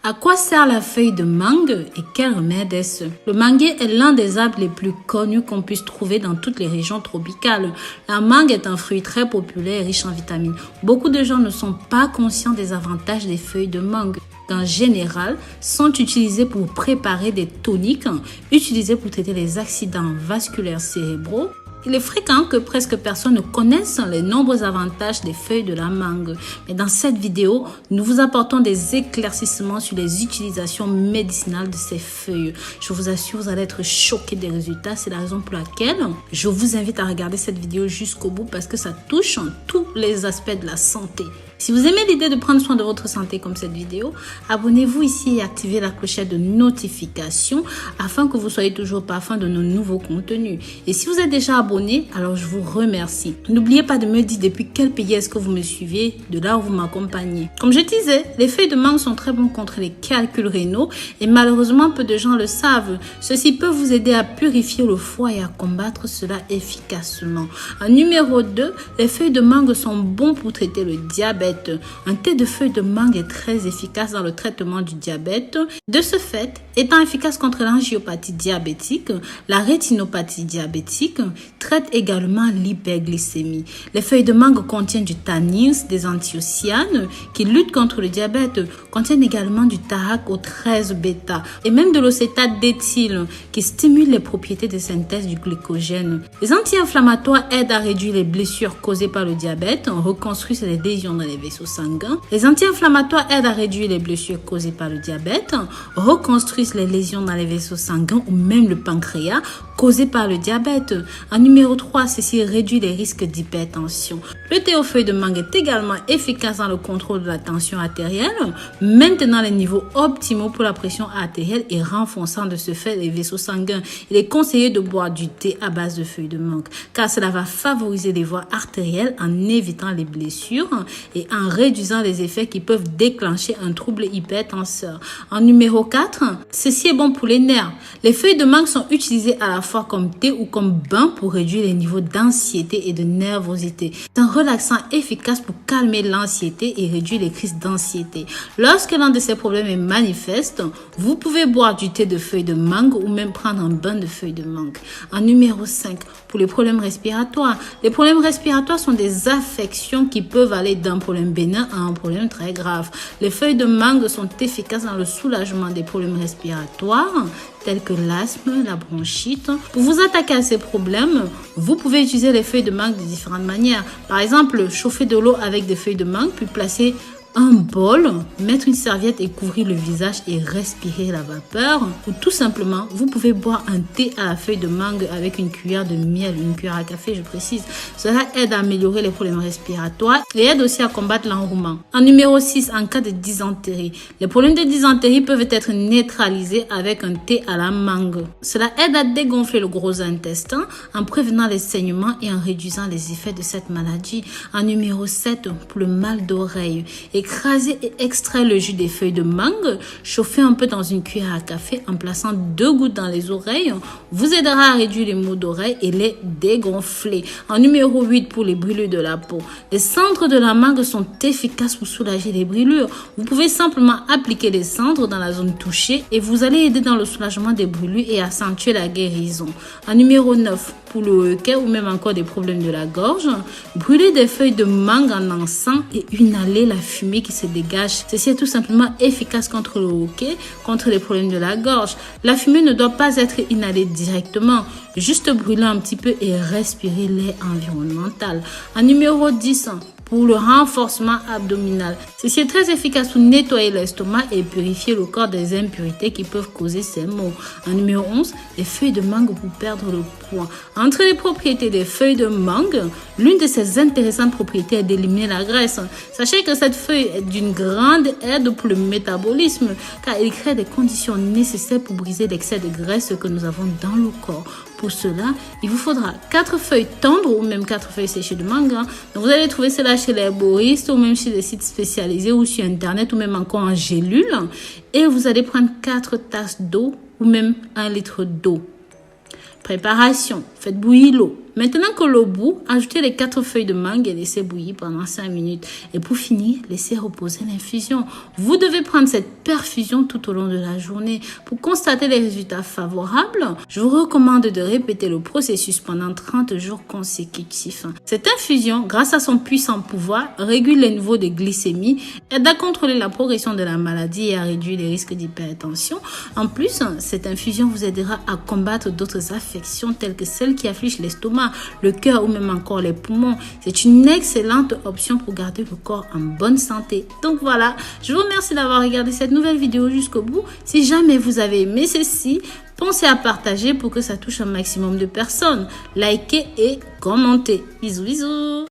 À quoi sert la feuille de mangue et quel remède est-ce? Le manguier est l'un des arbres les plus connus qu'on puisse trouver dans toutes les régions tropicales. La mangue est un fruit très populaire et riche en vitamines. Beaucoup de gens ne sont pas conscients des avantages des feuilles de mangue. En général, sont utilisées pour préparer des toniques, utilisées pour traiter les accidents vasculaires cérébraux. Il est fréquent que presque personne ne connaisse les nombreux avantages des feuilles de la mangue. Mais dans cette vidéo, nous vous apportons des éclaircissements sur les utilisations médicinales de ces feuilles. Je vous assure, vous allez être choqués des résultats. C'est la raison pour laquelle je vous invite à regarder cette vidéo jusqu'au bout parce que ça touche tous les aspects de la santé. Si vous aimez l'idée de prendre soin de votre santé comme cette vidéo, abonnez-vous ici et activez la clochette de notification afin que vous soyez toujours parfum de nos nouveaux contenus. Et si vous êtes déjà abonné, alors je vous remercie. N'oubliez pas de me dire depuis quel pays est-ce que vous me suivez, de là où vous m'accompagnez. Comme je disais, les feuilles de mangue sont très bonnes contre les calculs rénaux et malheureusement peu de gens le savent. Ceci peut vous aider à purifier le foie et à combattre cela efficacement. En numéro 2, les feuilles de mangue sont bons pour traiter le diabète. Un thé de feuilles de mangue est très efficace dans le traitement du diabète. De ce fait, étant efficace contre l'angiopathie diabétique, la rétinopathie diabétique, traite également l'hyperglycémie. Les feuilles de mangue contiennent du tannins, des anthocyanes qui luttent contre le diabète, contiennent également du tarac au 13 bêta et même de l'océtate d'éthyle qui stimule les propriétés de synthèse du glycogène. Les anti-inflammatoires aident à réduire les blessures causées par le diabète, reconstruisent les lésions dans les vaisseaux sanguins. Les anti-inflammatoires aident à réduire les blessures causées par le diabète, reconstruisent les lésions dans les vaisseaux sanguins ou même le pancréas causé par le diabète. En numéro 3, ceci réduit les risques d'hypertension. Le thé aux feuilles de mangue est également efficace dans le contrôle de la tension artérielle, maintenant les niveaux optimaux pour la pression artérielle et renforçant de ce fait les vaisseaux sanguins. Il est conseillé de boire du thé à base de feuilles de mangue car cela va favoriser les voies artérielles en évitant les blessures et en réduisant les effets qui peuvent déclencher un trouble hypertenseur. En numéro 4, ceci est bon pour les nerfs. Les feuilles de mangue sont utilisées à la fois comme thé ou comme bain pour réduire les niveaux d'anxiété et de nervosité. C'est un relaxant efficace pour calmer l'anxiété et réduire les crises d'anxiété. Lorsque l'un de ces problèmes est manifeste, vous pouvez boire du thé de feuilles de mangue ou même prendre un bain de feuilles de mangue. En numéro 5, pour les problèmes respiratoires. Les problèmes respiratoires sont des affections qui peuvent aller d'un problème bénin à un problème très grave. Les feuilles de mangue sont efficaces dans le soulagement des problèmes respiratoires tels que l'asthme, la bronchite. Pour vous attaquer à ces problèmes, vous pouvez utiliser les feuilles de mangue de différentes manières. Par exemple, chauffer de l'eau avec des feuilles de mangue, puis placer un bol, mettre une serviette et couvrir le visage et respirer la vapeur. Ou tout simplement, vous pouvez boire un thé à la feuille de mangue avec une cuillère de miel, une cuillère à café, je précise. Cela aide à améliorer les problèmes respiratoires et aide aussi à combattre l'enrouement. En numéro 6, en cas de dysentérie. Les problèmes de dysentérie peuvent être neutralisés avec un thé à la mangue. Cela aide à dégonfler le gros intestin en prévenant les saignements et en réduisant les effets de cette maladie. En numéro 7, pour le mal d'oreille. Écraser et extraire le jus des feuilles de mangue, chauffer un peu dans une cuillère à café en plaçant 2 gouttes dans les oreilles, vous aidera à réduire les maux d'oreille et les dégonfler. En numéro 8, pour les brûlures de la peau. Les cendres de la mangue sont efficaces pour soulager les brûlures. Vous pouvez simplement appliquer les cendres dans la zone touchée et vous allez aider dans le soulagement des brûlures et accentuer la guérison. En numéro 9, pour le hoquet ou même encore des problèmes de la gorge, brûler des feuilles de mangue en encens et inhaler la fumée qui se dégage. Ceci est tout simplement efficace contre le hoquet, contre les problèmes de la gorge. La fumée ne doit pas être inhalée directement, juste brûler un petit peu et respirer l'air environnemental. En numéro 10, pour le renforcement abdominal. Ceci est très efficace pour nettoyer l'estomac et purifier le corps des impuretés qui peuvent causer ces maux. En numéro 11, les feuilles de mangue pour perdre le poids. Entre les propriétés des feuilles de mangue, l'une de ces intéressantes propriétés est d'éliminer la graisse. Sachez que cette feuille est d'une grande aide pour le métabolisme car elle crée des conditions nécessaires pour briser l'excès de graisse que nous avons dans le corps. Pour cela, il vous faudra 4 feuilles tendres ou même 4 feuilles séchées de mangue. Donc vous allez trouver cela chez les herboristes ou même chez des sites spécialisés ou sur internet ou même encore en gélule. Et vous allez prendre 4 tasses d'eau ou même 1 litre d'eau. Préparation. Faites bouillir l'eau. Maintenant que l'eau bout, ajoutez les 4 feuilles de mangue et laissez bouillir pendant 5 minutes. Et pour finir, laissez reposer l'infusion. Vous devez prendre cette perfusion tout au long de la journée. Pour constater les résultats favorables, je vous recommande de répéter le processus pendant 30 jours consécutifs. Cette infusion, grâce à son puissant pouvoir, régule les niveaux de glycémie, aide à contrôler la progression de la maladie et à réduire les risques d'hypertension. En plus, cette infusion vous aidera à combattre d'autres affections telles que celles qui affligent l'estomac, le cœur ou même encore les poumons. C'est une excellente option pour garder le corps en bonne santé. Donc voilà, je vous remercie d'avoir regardé cette nouvelle vidéo jusqu'au bout. Si jamais vous avez aimé ceci, pensez à partager pour que ça touche un maximum de personnes. Likez et commentez. Bisous, bisous.